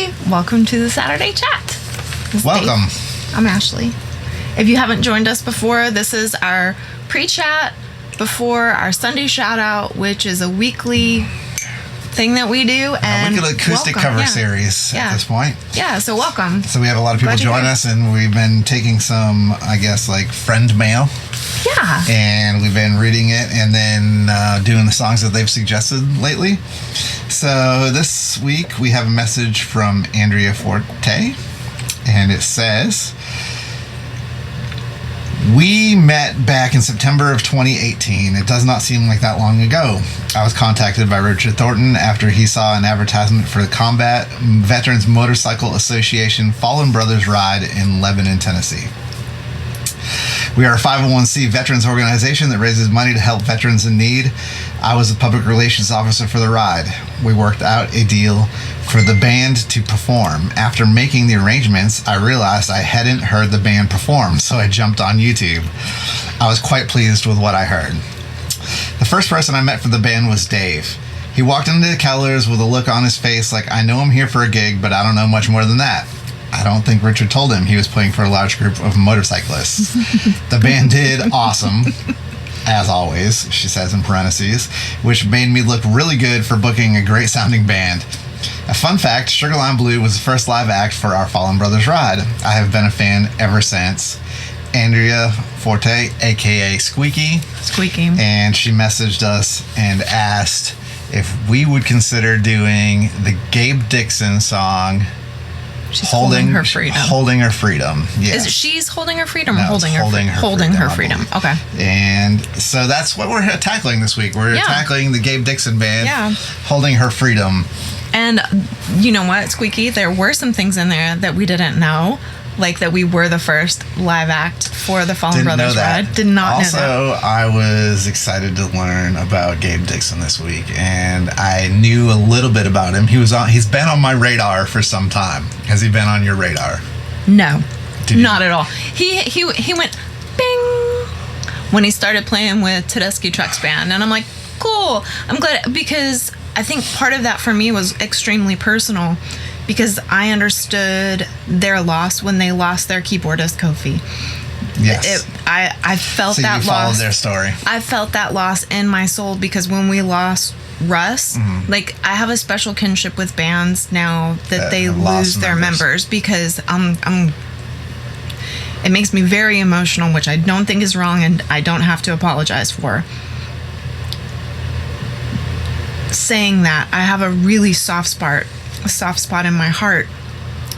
everybody. Welcome to the Saturday Chat. Welcome. Dave. I'm Ashley. If you haven't joined us before, this is our pre-chat before our Sunday shout-out, which is a weekly thing that we do. And weekly acoustic cover series at this point. Yeah, so welcome. So we have a lot of people join us, and we've been taking some, I guess, like friend mail. Yeah. And we've been reading it and then doing the songs that they've suggested lately. So this week we have a message from Andrea Forte, and it says, "We met back in September of 2018. It does not seem like that long ago. I was contacted by Richard Thornton after he saw an advertisement for the Combat Veterans Motorcycle Association Fallen Brothers Ride in Lebanon, Tennessee. We are a 501c veterans organization that raises money to help veterans in need. I was the public relations officer for the ride. We worked out a deal for the band to perform. After making the arrangements, I realized I hadn't heard the band perform, so I jumped on YouTube. I was quite pleased with what I heard. The first person I met for the band was Dave. He walked into the Kellers with a look on his face like, I know I'm here for a gig, but I don't know much more than that. I don't think Richard told him he was playing for a large group of motorcyclists. The band did awesome, as always, she says in parentheses, which made me look really good for booking a great sounding band. A fun fact, SugarLimeBlue was the first live act for our Fallen Brothers ride. I have been a fan ever since. Andrea Forte, aka Squeaky. And she messaged us and asked if we would consider doing the Gabe Dixon song, She's holding her freedom. Holding her freedom. Yes. Is it she's holding her freedom or no, holding her freedom? Okay. And so that's what we're tackling this week. We're tackling the Gabe Dixon band. Yeah. Holding her freedom. And you know what, Squeaky? There were some things in there that we didn't know. Like that we were the first live act for the Fallen Brothers ride. Did not know that. Also, I was excited to learn about Gabe Dixon this week, and I knew a little bit about him. He's been on my radar for some time. Has he been on your radar? No, not at all. He went bing when he started playing with Tedeschi Trucks Band, and I'm like, cool. I'm glad, because I think part of that for me was extremely personal. Because I understood their loss when they lost their keyboardist Kofi. Yes. I felt so that you loss. Followed their story. I felt that loss in my soul because when we lost Russ, like I have a special kinship with bands now that they lose their members because it makes me very emotional, which I don't think is wrong and I don't have to apologize for. Saying that, I have a really soft spot in my heart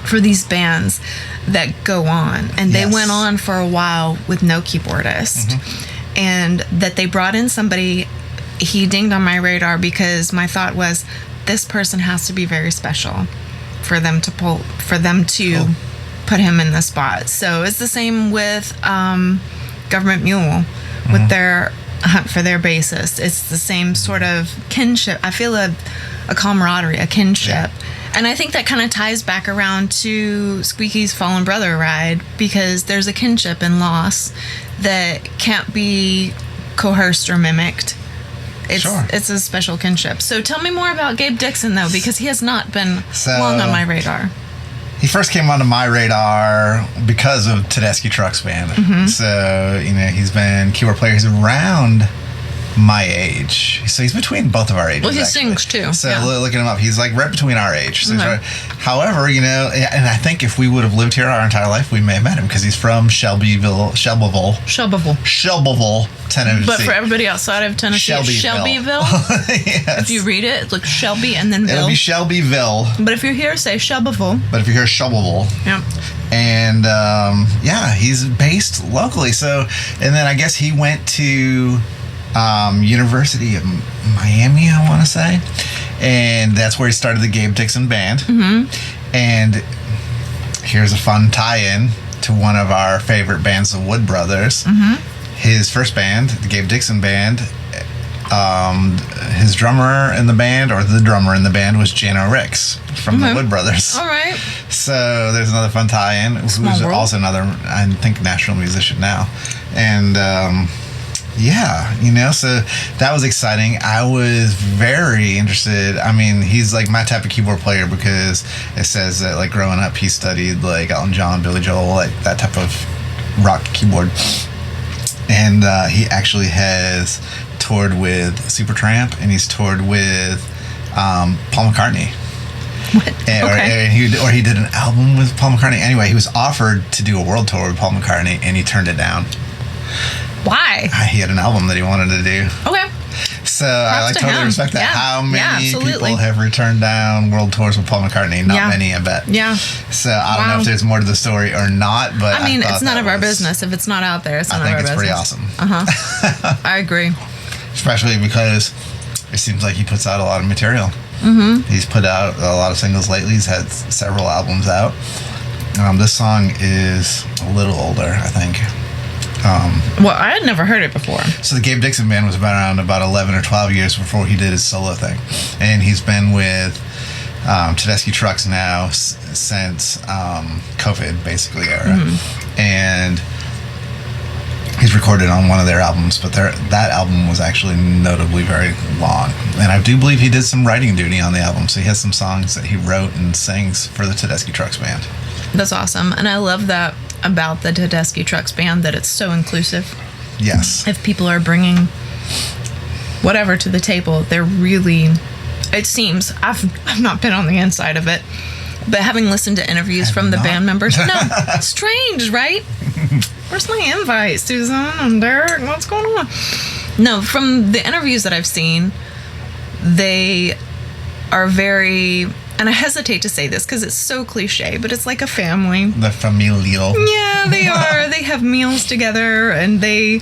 for these bands that go on, and they went on for a while with no keyboardist, and that they brought in somebody. He dinged on my radar because my thought was this person has to be very special for them to put him in the spot. So it's the same with Government Mule with their hunt for their bassist. It's the same sort of kinship. I feel a camaraderie, a kinship. And I think that kind of ties back around to Squeaky's Fallen Brother ride because there's a kinship and loss that can't be coerced or mimicked. It's a special kinship. So tell me more about Gabe Dixon, though, because he has not been long on my radar. He first came onto my radar because of Tedeschi Trucks Band. So, he's been keyboard player. He's around my age. So he's between both of our ages. Well, he sings too. So looking him up, he's like right between our age. So however, and I think if we would have lived here our entire life, we may have met him because he's from Shelbyville, Tennessee. But for everybody outside of Tennessee, Shelbyville. Yes. If you read it, it's like Shelby and then Ville. It'll be Shelbyville. But if you're here, say Shelbyville. Yep. And he's based locally. So, and then I guess he went to University of Miami, I want to say, and that's where he started the Gabe Dixon band. And here's a fun tie-in to one of our favorite bands, the Wood Brothers. His first band, the Gabe Dixon band, his drummer in the band, or the drummer in the band, was Jano Ricks from the Wood Brothers. All right. So there's another fun tie-in. Who's also another, I think, national musician now. And Yeah, so that was exciting. I was very interested. I mean, he's like my type of keyboard player because it says that like growing up he studied like Elton John, Billy Joel, like that type of rock keyboard. And he actually has toured with Supertramp, and he's toured with Paul McCartney. What? Okay. Or he did an album with Paul McCartney. Anyway, he was offered to do a world tour with Paul McCartney, and he turned it down. Why? He had an album that he wanted to do. Okay. So I like totally respect that. Yeah. How many absolutely. people have returned down world tours with Paul McCartney? Not many, I bet. Yeah. So I don't know if there's more to the story or not, but I mean, it's none of our business. If it's not out there, it's none of our business. I think it's pretty awesome. I agree. Especially because it seems like he puts out a lot of material. Mm-hmm. He's put out a lot of singles lately. He's had several albums out. This song is a little older, I think. Well, I had never heard it before. So the Gabe Dixon Band was around about 11 or 12 years before he did his solo thing. And he's been with Tedeschi Trucks now since COVID, basically, era. Mm-hmm. And he's recorded on one of their albums, but that album was actually notably very long. And I do believe he did some writing duty on the album, so he has some songs that he wrote and sings for the Tedeschi Trucks Band. That's awesome. And I love that about the Tedeschi Trucks Band, that it's so inclusive. Yes. If people are bringing whatever to the table, they're really, it seems, I've not been on the inside of it, but having listened to interviews from the band members, no, strange, right? Where's my invite, Susan and Derek? What's going on? No, from the interviews that I've seen, they are very, and I hesitate to say this because it's so cliche, but it's like a family. The familial. Yeah, they are. They have meals together, and they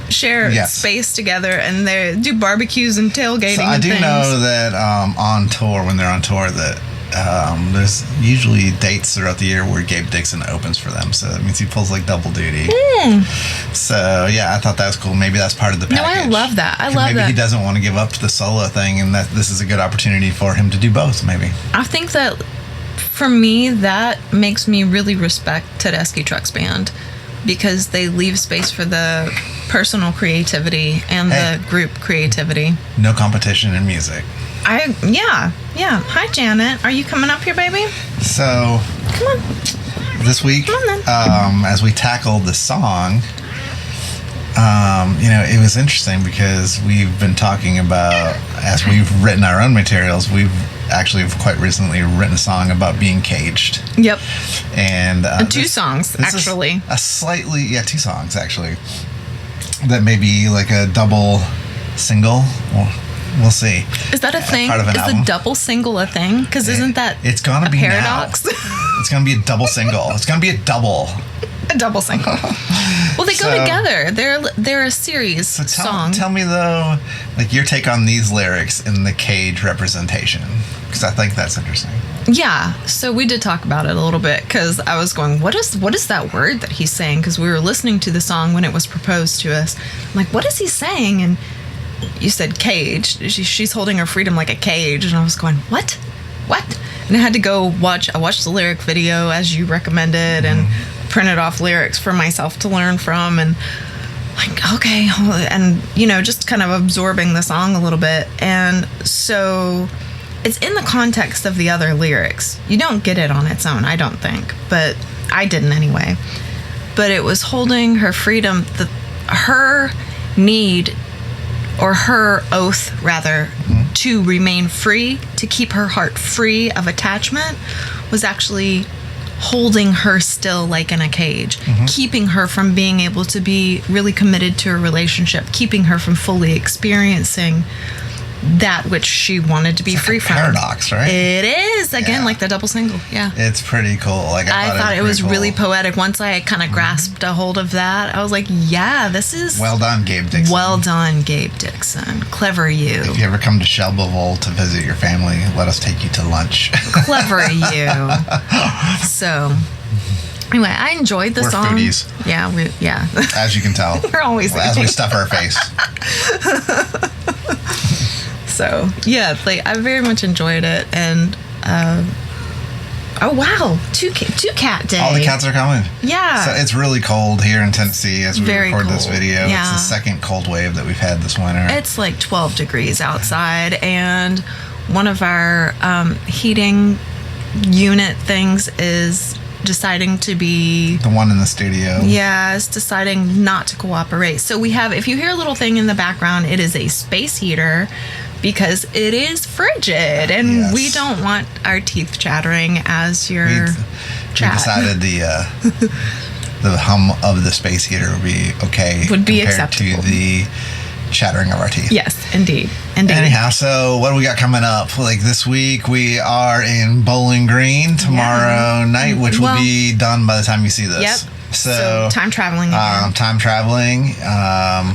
share space together, and they do barbecues and tailgating. So I do things. know that on tour, when they're on tour, that there's usually dates throughout the year where Gabe Dixon opens for them. So that means he pulls like double duty. So yeah, I thought that was cool. Maybe that's part of the package. No, I love that. Maybe he doesn't want to give up the solo thing, and that this is a good opportunity for him to do both. Maybe. I think that for me, that makes me really respect Tedeschi Trucks Band, because they leave space for the personal creativity and the group creativity. No competition in music. Yeah. Hi, Janet. Are you coming up here, baby? So, come on. This week, as we tackled the song, it was interesting because we've been talking about, as we've written our own materials, we've actually quite recently written a song about being caged. Yep. And two songs, actually. Two songs, actually. That may be like a double single. We'll see. Is that a thing? Part of an album. Is a double single a thing? Because isn't that it's gonna be paradox? It's going to be a double single. It's going to be a double. A double single. Well, they go together. They're a series song. Tell me, though, like your take on these lyrics in the cage representation, because I think that's interesting. Yeah. So we did talk about it a little bit, because I was going, what is that word that he's saying? Because we were listening to the song when it was proposed to us. I'm like, what is he saying? And you said cage. She's holding her freedom like a cage. And I was going, what? And I had to go I watched the lyric video as you recommended, and printed off lyrics for myself to learn from, and like, okay, and just kind of absorbing the song a little bit. And so it's in the context of the other lyrics. You don't get it on its own, I don't think, but I didn't anyway. But it was holding her freedom, her need, or her oath rather, to remain free, to keep her heart free of attachment, was actually holding her still like in a cage, keeping her from being able to be really committed to a relationship, keeping her from fully experiencing that which she wanted to be free from. Paradox, right? It is, again, like the double single. Yeah, it's pretty cool. Like I thought it was really poetic. Once I kind of grasped a hold of that, I was like, yeah, this is well done, Gabe Dixon. Well done, Gabe Dixon. Clever you. If you ever come to Shelbyville to visit your family, let us take you to lunch. Clever you. So anyway, I enjoyed the song. We're foodies. Yeah. As you can tell. We're always as we stuff our face. So yeah, I very much enjoyed it, and Oh, wow. Two cat day. All the cats are coming. Yeah. So it's really cold here in Tennessee as we Very record this cold. video. Yeah. It's the second cold wave that we've had this winter. It's like 12 degrees outside, and one of our heating unit things is deciding to be... The one in the studio. Yeah, it's deciding not to cooperate. So we have, if you hear a little thing in the background, it is a space heater because it is frigid, and Yes. we don't want our teeth chattering as your We chat. decided the hum of the space heater would be okay. Would be compared acceptable. to the shattering of our teeth. Yes, indeed. Anyhow, so what do we got coming up? Like this week, we are in Bowling Green tomorrow night, which will be done by the time you see this. Yep. So time traveling again. Time traveling.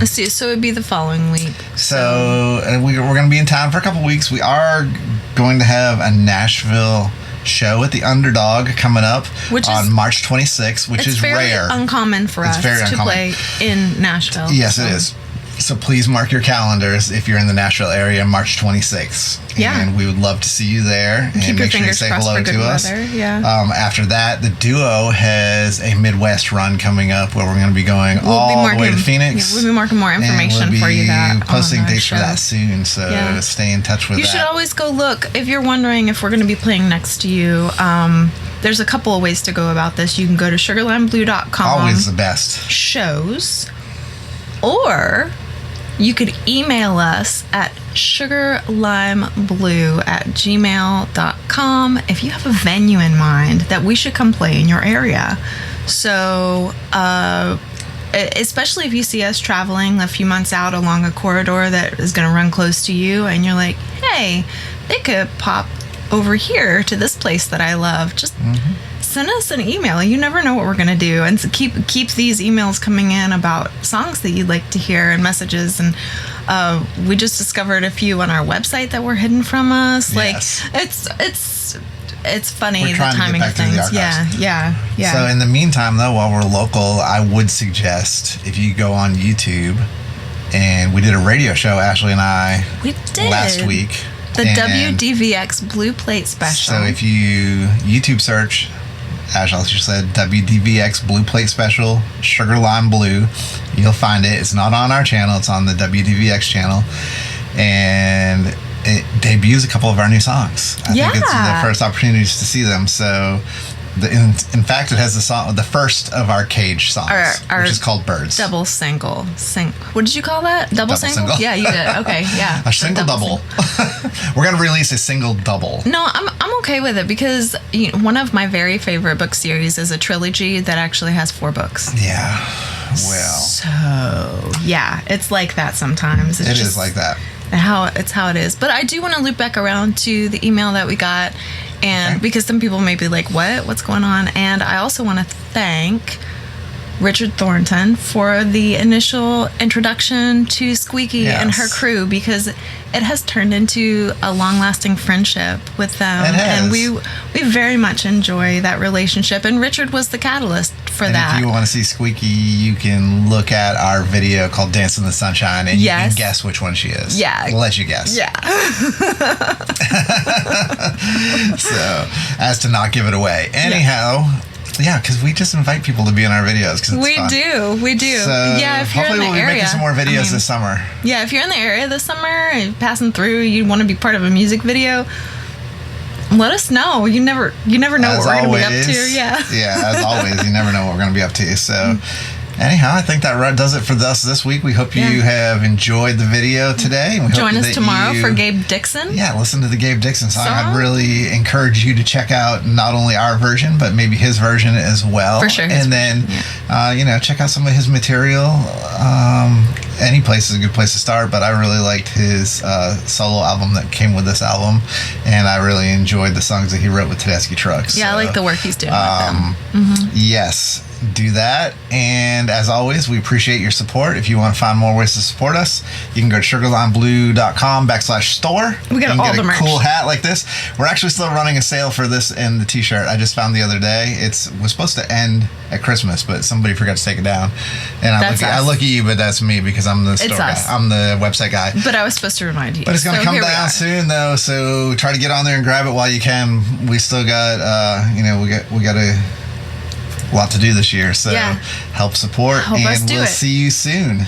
Let's see. So it'd be the following week. So we're going to be in town for a couple weeks. We are going to have a Nashville show at the Underdog coming up on March 26th, which is very rare. Uncommon for us to play in Nashville. Yes, it is. So please mark your calendars if you're in the Nashville area, March 26th. Yeah. And we would love to see you there. Keep and your make sure you fingers say crossed hello for good to us. weather. Yeah. After that, the duo has a Midwest run coming up where we're going to be going all the way to Phoenix. Yeah, we'll be marking more information for you that posting on our dates show. for that soon. So stay in touch with that. You should always go look. If you're wondering if we're going to be playing next to you, there's a couple of ways to go about this. You can go to SugarLimeBlue.com. Always the best. Shows. Or you could email us at sugarlimeblue@gmail.com if you have a venue in mind that we should come play in your area. So, especially if you see us traveling a few months out along a corridor that is going to run close to you and you're like, hey, they could pop over here to this place that I love. Just send us an email. You never know what we're going to do. And so keep these emails coming in about songs that you'd like to hear and messages. And we just discovered a few on our website that were hidden from us. Yes. Like it's funny, We're the trying to get timing back of to the things. archives. Yeah. So in the meantime, though, while we're local, I would suggest if you go on YouTube, and we did a radio show, Ashley and I, last week. The WDVX Blue Plate Special. So if you YouTube search, as I just said, WDVX Blue Plate Special, Sugar Lime Blue, you'll find it. It's not on our channel. It's on the WDVX channel. And it debuts a couple of our new songs. I think it's the first opportunities to see them. So, in fact, it has the first of our Cage songs, which is called Birds. Double single. What did you call that? Double single? Yeah, you did. Okay, yeah. A single double. We're going to release a single double. No, I'm okay with it because one of my very favorite book series is a trilogy that actually has 4 books. Yeah. Well. So, yeah, it's like that sometimes. It is like that. It's how it is. But I do want to loop back around to the email that we got, and because some people may be like, what's going on? And I also want to thank Richard Thornton for the initial introduction to Squeaky and her crew, because it has turned into a long-lasting friendship with them. It has. And we very much enjoy that relationship, and Richard was the catalyst for that. If you want to see Squeaky, you can look at our video called Dance in the Sunshine, and you can guess which one she is. Yeah. We'll let you guess. Yeah. So, as to not give it away. Anyhow, yeah, because we just invite people to be in our videos because it's fun. We do. So yeah, if you're in hopefully the we'll be area, making some more videos this summer. Yeah, if you're in the area this summer and passing through, you want to be part of a music video, let us know. You never know what we're going to be up to. Yeah. Yeah, as always, you never know what we're going to be up to. So, anyhow, I think that does it for us this week. We hope you have enjoyed the video today. We Join us tomorrow for Gabe Dixon. Yeah, listen to the Gabe Dixon song. I'd really encourage you to check out not only our version, but maybe his version as well. For sure. And then, check out some of his material. Any place is a good place to start, but I really liked his solo album that came with this album, and I really enjoyed the songs that he wrote with Tedeschi Trucks. Yeah, I like the work he's doing with them. Yes. do that. And as always, we appreciate your support. If you want to find more ways to support us, you can go to sugarlimeblue.com/store. We got all the merch. Cool hat like this. We're actually still running a sale for this and the t-shirt I just found the other day. It was supposed to end at Christmas, but somebody forgot to take it down. And I look at you, but that's me because I'm the store guy. I'm the website guy. But I was supposed to remind you. But it's going to come down soon, though. So try to get on there and grab it while you can. We still got, we got a lot to do this year. So help support, and we'll see you soon.